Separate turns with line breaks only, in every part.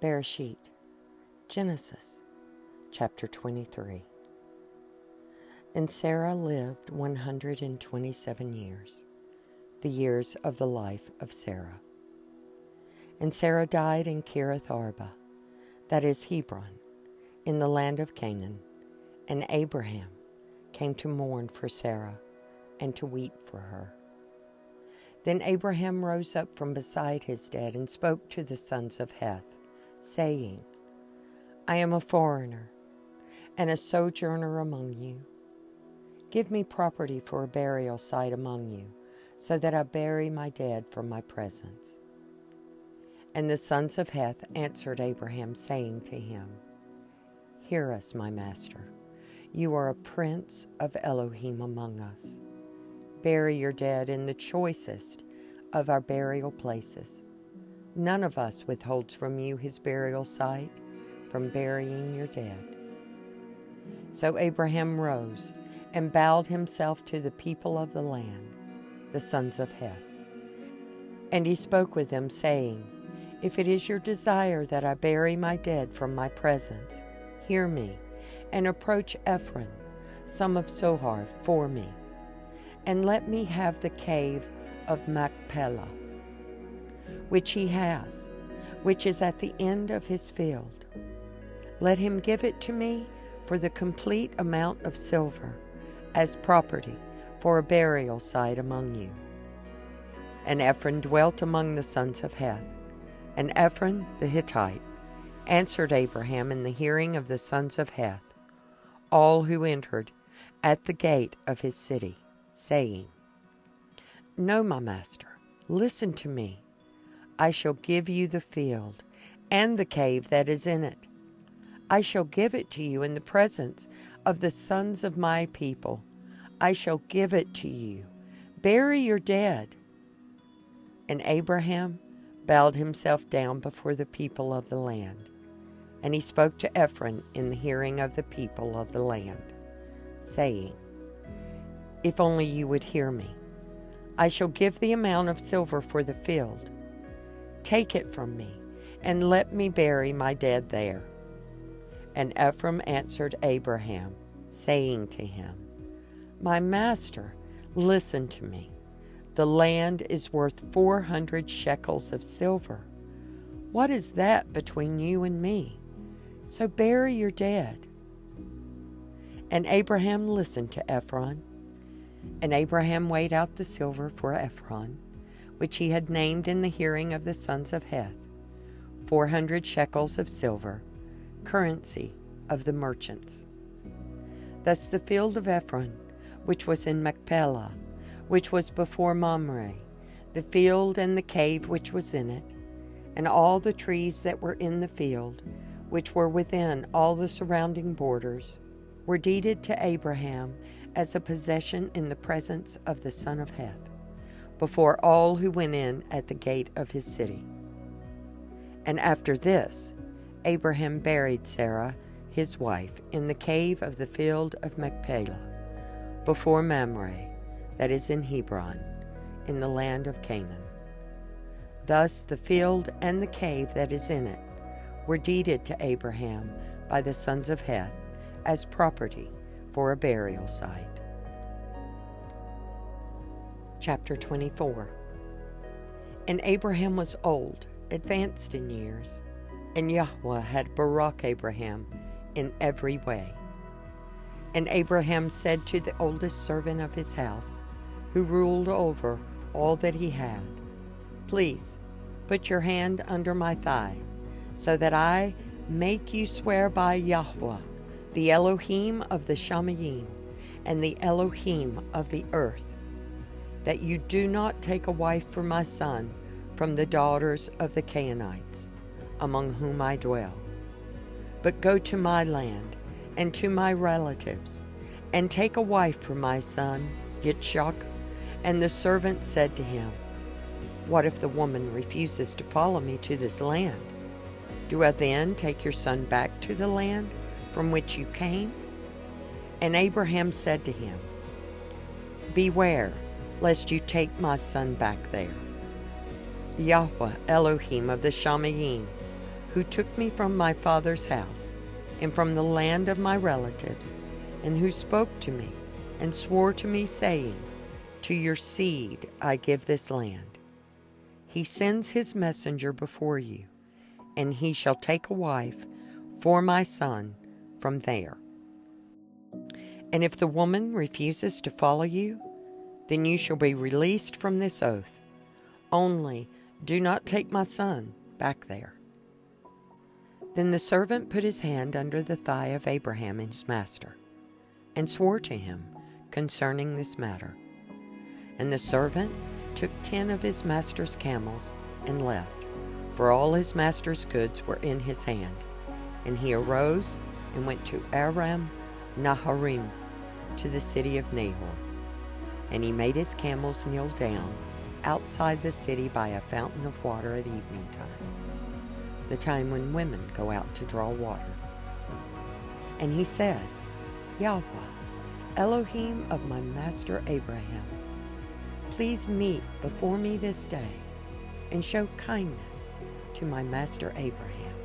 Bereshith, Genesis, chapter 23. And Sarah lived 127 years, the years of the life of Sarah. And Sarah died in Kiriath Arba, that is Hebron, in the land of Canaan, and Abraham came to mourn for Sarah and to weep for her. Then Abraham rose up from beside his dead and spoke to the sons of Heth, saying, I am a foreigner and a sojourner among you. Give me property for a burial site among you, so that I bury my dead from my presence. And the sons of Heth answered Abraham, saying to him, Hear us, my master. You are a prince of Elohim among us. Bury your dead in the choicest of our burial places. None of us withholds from you his burial site from burying your dead. So Abraham rose and bowed himself to the people of the land, the sons of Heth. And he spoke with them, saying, If it is your desire that I bury my dead from my presence, hear me, and approach Ephron, son of Zohar, for me, and let me have the cave of Machpelah, which he has, which is at the end of his field. Let him give it to me for the complete amount of silver, as property for a burial site among you. And Ephron dwelt among the sons of Heth, and Ephron the Hittite answered Abraham in the hearing of the sons of Heth, all who entered at the gate of his city, saying, No, my master, listen to me. I shall give you the field and the cave that is in it. I shall give it to you in the presence of the sons of my people. I shall give it to you. Bury your dead. And Abraham bowed himself down before the people of the land. And he spoke to Ephron in the hearing of the people of the land, saying, If only you would hear me, I shall give the amount of silver for the field. Take it from me, and let me bury my dead there. And Ephron answered Abraham, saying to him, My master, listen to me. The land is worth 400 shekels of silver. What is that between you and me? So bury your dead. And Abraham listened to Ephron. And Abraham weighed out the silver for Ephron, which he had named in the hearing of the sons of Heth, 400 shekels of silver, currency of the merchants. Thus the field of Ephron, which was in Machpelah, which was before Mamre, the field and the cave which was in it, and all the trees that were in the field, which were within all the surrounding borders, were deeded to Abraham as a possession in the presence of the son of Heth, before all who went in at the gate of his city. And after this, Abraham buried Sarah, his wife, in the cave of the field of Machpelah, before Mamre, that is in Hebron, in the land of Canaan. Thus the field and the cave that is in it were deeded to Abraham by the sons of Heth as property for a burial site. Chapter 24. And Abraham was old, advanced in years, and Yahweh had barak Abraham in every way. And Abraham said to the oldest servant of his house, who ruled over all that he had, Please put your hand under my thigh, so that I make you swear by Yahweh, the Elohim of the Shamayim, and the Elohim of the earth, that you do not take a wife for my son from the daughters of the Canaanites, among whom I dwell, but go to my land and to my relatives, and take a wife for my son Yitzchak. And the servant said to him, What if the woman refuses to follow me to this land? Do I then take your son back to the land from which you came? And Abraham said to him, Beware, lest you take my son back there. Yahweh Elohim of the Shamayim, who took me from my father's house and from the land of my relatives, and who spoke to me and swore to me, saying, to your seed I give this land. He sends his messenger before you, and he shall take a wife for my son from there. And if the woman refuses to follow you, then you shall be released from this oath. Only do not take my son back there. Then the servant put his hand under the thigh of Abraham his master, and swore to him concerning this matter. And the servant took 10 of his master's camels and left, for all his master's goods were in his hand. And he arose and went to Aram Naharaim, to the city of Nahor. And he made his camels kneel down outside the city by a fountain of water at evening time, the time when women go out to draw water. And he said, Yahweh, Elohim of my master Abraham, please meet before me this day, and show kindness to my master Abraham.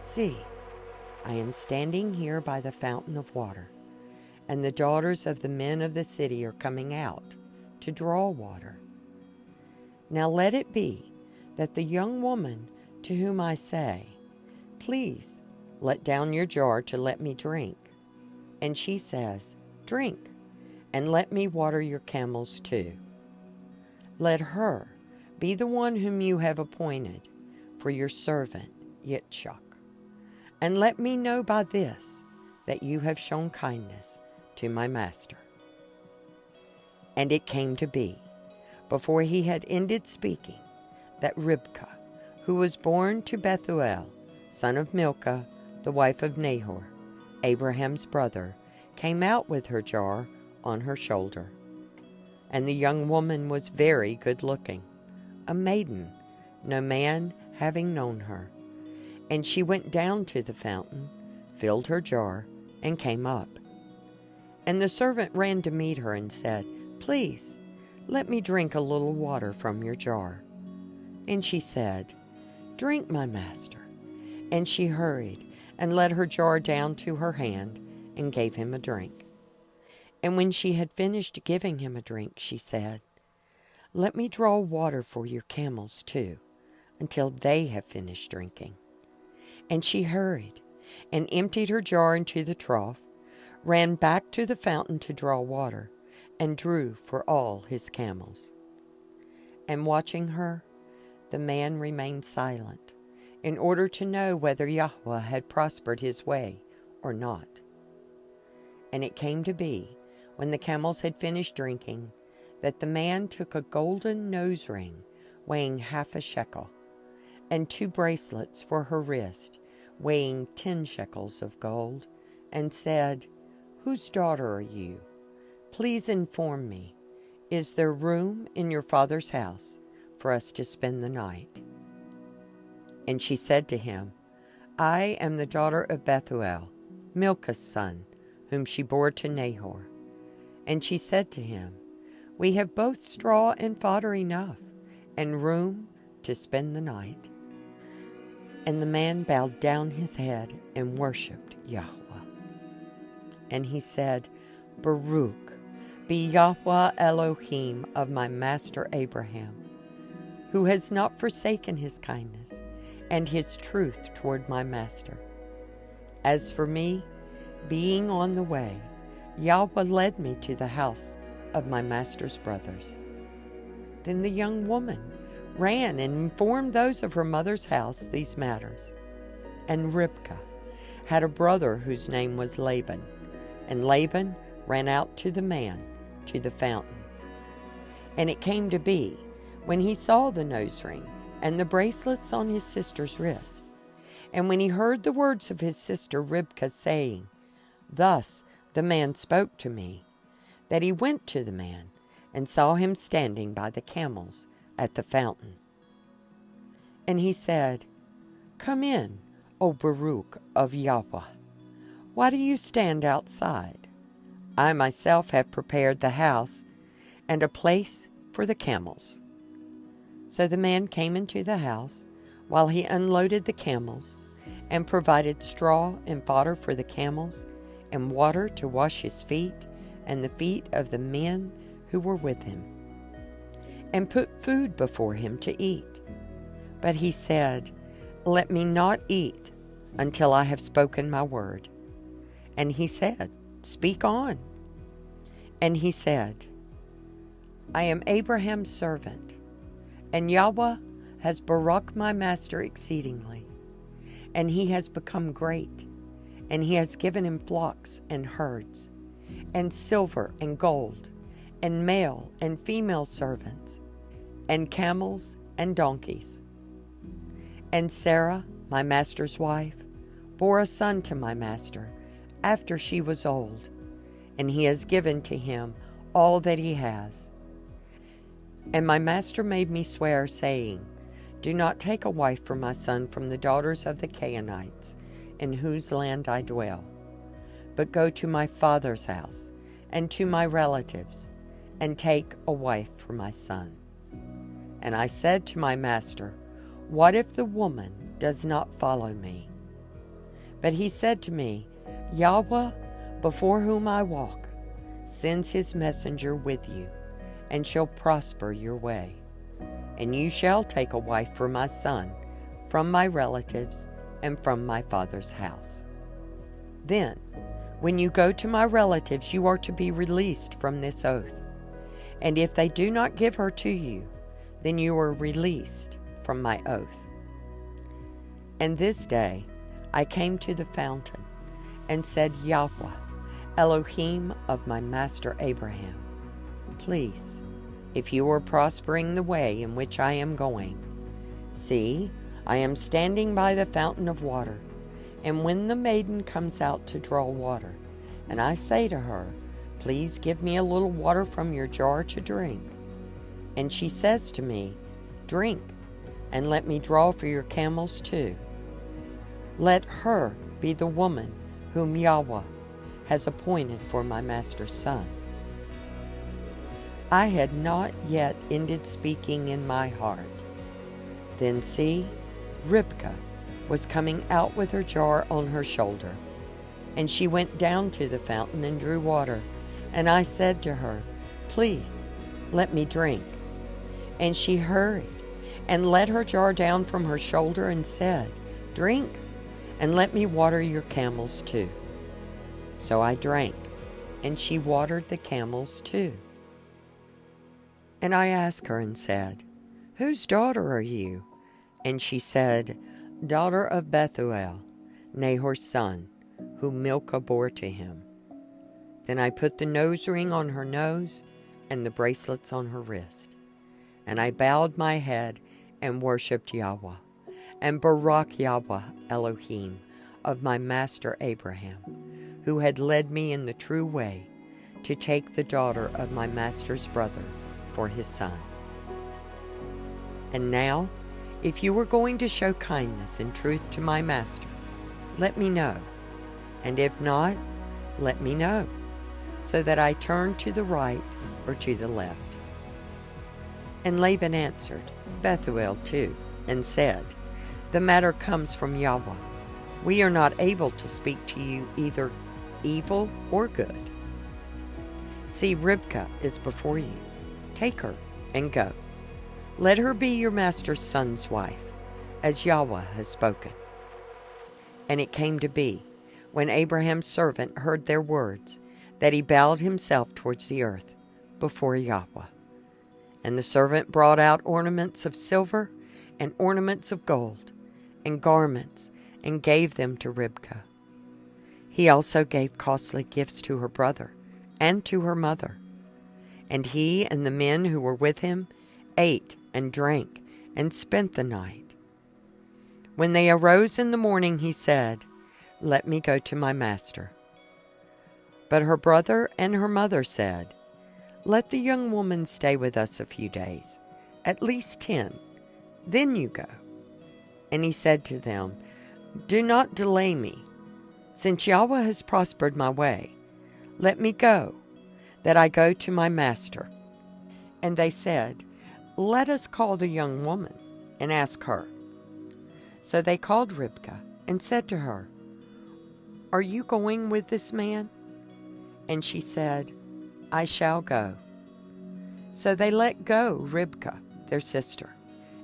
See, I am standing here by the fountain of water, and the daughters of the men of the city are coming out to draw water. Now let it be that the young woman to whom I say, please let down your jar to let me drink, and she says, drink, and let me water your camels too. Let her be the one whom you have appointed for your servant Yitzchak, and let me know by this that you have shown kindness to my master. And it came to be, before he had ended speaking, that Ribkah, who was born to Bethuel, son of Milcah, the wife of Nahor, Abraham's brother, came out with her jar on her shoulder. And the young woman was very good-looking, a maiden, no man having known her. And she went down to the fountain, filled her jar, and came up. And the servant ran to meet her and said, please, let me drink a little water from your jar. And she said, drink, my master. And she hurried and let her jar down to her hand and gave him a drink. And when she had finished giving him a drink, she said, let me draw water for your camels too, until they have finished drinking. And she hurried and emptied her jar into the trough, ran back to the fountain to draw water, and drew for all his camels. And watching her, the man remained silent, in order to know whether Yahweh had prospered his way or not. And it came to be, when the camels had finished drinking, that the man took a golden nose ring weighing 1/2 shekel, and 2 bracelets for her wrist, weighing 10 shekels of gold, and said, whose daughter are you? Please inform me, is there room in your father's house for us to spend the night? And she said to him, I am the daughter of Bethuel, Milcah's son, whom she bore to Nahor. And she said to him, we have both straw and fodder enough, and room to spend the night. And the man bowed down his head and worshipped Yahweh. And he said, Baruch be Yahweh Elohim of my master Abraham, who has not forsaken his kindness and his truth toward my master. As for me, being on the way, Yahweh led me to the house of my master's brothers. Then the young woman ran and informed those of her mother's house these matters. And Ribkah had a brother whose name was Laban, and Laban ran out to the man to the fountain. And it came to be, when he saw the nose ring and the bracelets on his sister's wrist, and when he heard the words of his sister Ribkah saying, thus the man spoke to me, that he went to the man and saw him standing by the camels at the fountain. And he said, come in, O Baruch of Yahweh. Why do you stand outside? I myself have prepared the house and a place for the camels. So the man came into the house, while he unloaded the camels and provided straw and fodder for the camels and water to wash his feet and the feet of the men who were with him, and put food before him to eat. But he said, "Let me not eat until I have spoken my word." And he said, "Speak on." And he said, "I am Abraham's servant, and Yahweh has baraked my master exceedingly, and he has become great, and he has given him flocks and herds, and silver and gold, and male and female servants, and camels and donkeys. And Sarah, my master's wife, bore a son to my master after she was old, and he has given to him all that he has. And my master made me swear, saying, Do not take a wife for my son from the daughters of the Canaanites, in whose land I dwell, but go to my father's house and to my relatives, and take a wife for my son. And I said to my master, What if the woman does not follow me? But he said to me, Yahweh, before whom I walk, sends his messenger with you, and shall prosper your way. And you shall take a wife for my son from my relatives and from my father's house. Then, when you go to my relatives, you are to be released from this oath. And if they do not give her to you, then you are released from my oath. And this day I came to the fountain and said, Yahweh, Elohim of my master Abraham, please, if you are prospering the way in which I am going, see, I am standing by the fountain of water, and when the maiden comes out to draw water, and I say to her, Please give me a little water from your jar to drink, and she says to me, Drink, and let me draw for your camels too. Let her be the woman whom Yahweh has appointed for my master's son. I had not yet ended speaking in my heart. Then see, Ribekah was coming out with her jar on her shoulder, and she went down to the fountain and drew water. And I said to her, Please, let me drink. And she hurried and let her jar down from her shoulder and said, Drink, and let me water your camels too. So I drank, and she watered the camels too. And I asked her and said, Whose daughter are you? And she said, Daughter of Bethuel, Nahor's son, whom Milcah bore to him. Then I put the nose ring on her nose and the bracelets on her wrist. And I bowed my head and worshipped Yahweh, and barak Yahweh Elohim of my master Abraham, who had led me in the true way to take the daughter of my master's brother for his son. And now, if you are going to show kindness and truth to my master, let me know, and if not, let me know, so that I turn to the right or to the left. And Laban answered, Bethuel too, and said, The matter comes from Yahweh. We are not able to speak to you either evil or good. See, Ribekah is before you. Take her and go. Let her be your master's son's wife, as Yahweh has spoken. And it came to be, when Abraham's servant heard their words, that he bowed himself towards the earth before Yahweh. And the servant brought out ornaments of silver and ornaments of gold and garments and gave them to Ribekah. He also gave costly gifts to her brother and to her mother. And he and the men who were with him ate and drank and spent the night. When they arose in the morning, he said, Let me go to my master. But her brother and her mother said, Let the young woman stay with us a few days, at least 10. Then you go. And he said to them, Do not delay me. Since Yahweh has prospered my way, let me go, that I go to my master. And they said, Let us call the young woman and ask her. So they called Ribekah and said to her, "Are you going with this man?" And she said, "I shall go." So they let go Ribekah, their sister,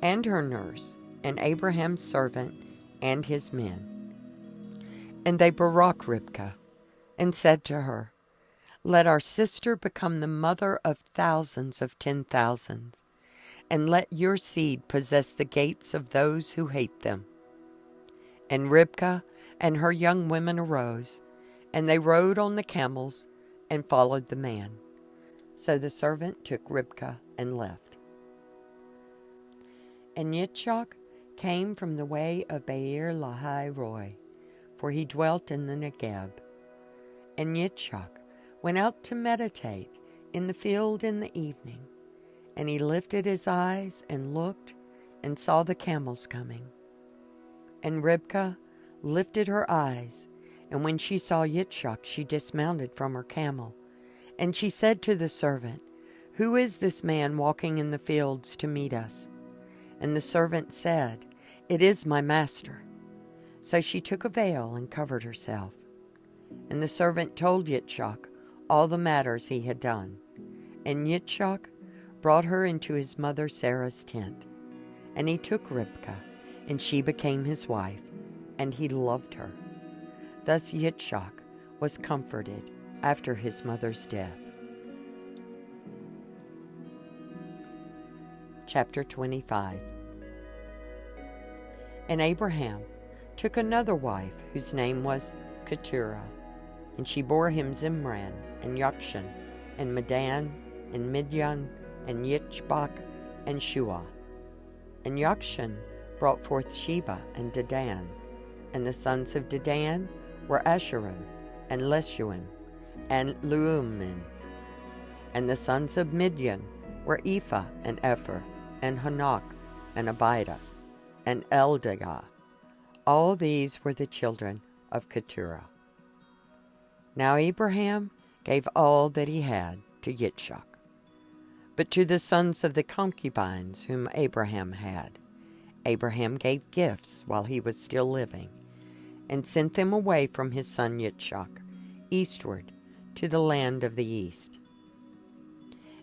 and her nurse, and Abraham's servant and his men. And they barak Ribekah, and said to her, "Let our sister become the mother of thousands of 10,000s, and let your seed possess the gates of those who hate them." And Ribekah and her young women arose, and they rode on the camels and followed the man. So the servant took Ribekah and left. And Yitzchak came from the way of Beer Lahai Roi, for he dwelt in the Negeb. And Yitzchak went out to meditate in the field in the evening, and he lifted his eyes and looked and saw the camels coming. And Ribekah lifted her eyes, and when she saw Yitzchak, she dismounted from her camel. And she said to the servant, "Who is this man walking in the fields to meet us?" And the servant said, "It is my master." So she took a veil and covered herself. And the servant told Yitzchak all the matters he had done. And Yitzchak brought her into his mother Sarah's tent. And he took Ribekah, and she became his wife, and he loved her. Thus Yitzchak was comforted after his mother's death. Chapter 25. And Abraham took another wife, whose name was Keturah, and she bore him Zimran, and Yokshan, and Medan, and Midian, and Yitzbak, and Shuah. And Yokshan brought forth Sheba and Dedan, and the sons of Dedan were Asherim, and Leshuim, and Leummim. And the sons of Midian were Ephah, and Epher, and Hanok, and Abida, and Eldegah. All these were the children of Keturah. Now Abraham gave all that he had to Yitzchak. But to the sons of the concubines whom Abraham had, Abraham gave gifts while he was still living, and sent them away from his son Yitzchak, eastward to the land of the east.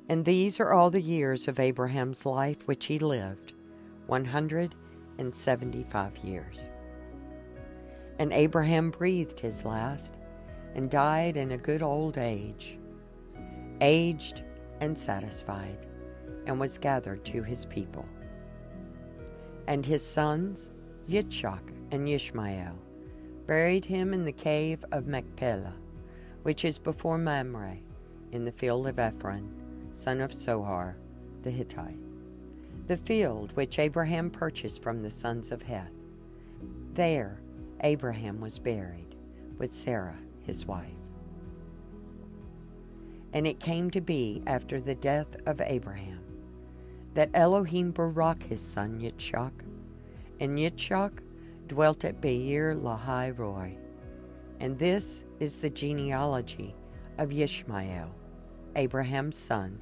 And these are all the years of Abraham's life which he lived, 175 years. And Abraham breathed his last, and died in a good old age, aged and satisfied, and was gathered to his people. And his sons, Yitzchak and Ishmael, buried him in the cave of Machpelah, which is before Mamre, in the field of Ephron, son of Sohar, the Hittite, the field which Abraham purchased from the sons of Heth. There Abraham was buried with Sarah his wife. And it came to be after the death of Abraham that Elohim barak his son Yitzchak, and Yitzchak dwelt at Beer Lahai Roi. And this is the genealogy of Ishmael, Abraham's son,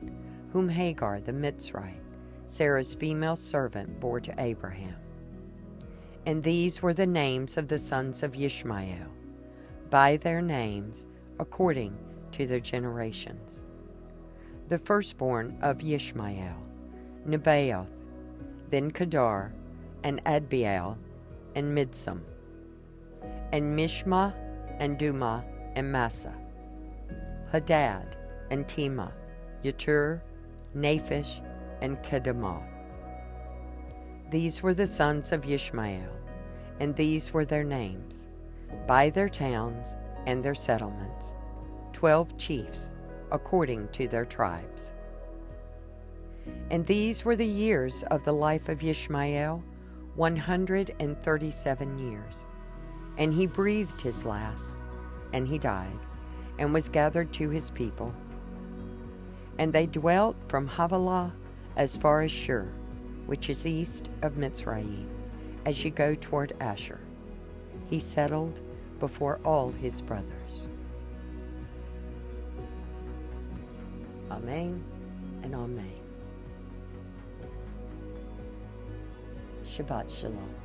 whom Hagar the Mitzrite, Sarah's female servant, bore to Abraham. And these were the names of the sons of Ishmael, by their names according to their generations. The firstborn of Ishmael, Nebaioth, then Kedar, and Adbeel, and Midsam, and Mishma, and Duma, and Massa, Hadad, and Tema, Yetur, Naphish, and Kedemah. These were the sons of Ishmael, and these were their names, by their towns and their settlements, 12 chiefs, according to their tribes. And these were the years of the life of Ishmael, 137 years. And he breathed his last, and he died, and was gathered to his people. And they dwelt from Havilah as far as Shur, which is east of Mitzrayim, as you go toward Asher. He settled before all his brothers. Amen and Amen. Shabbat Shalom.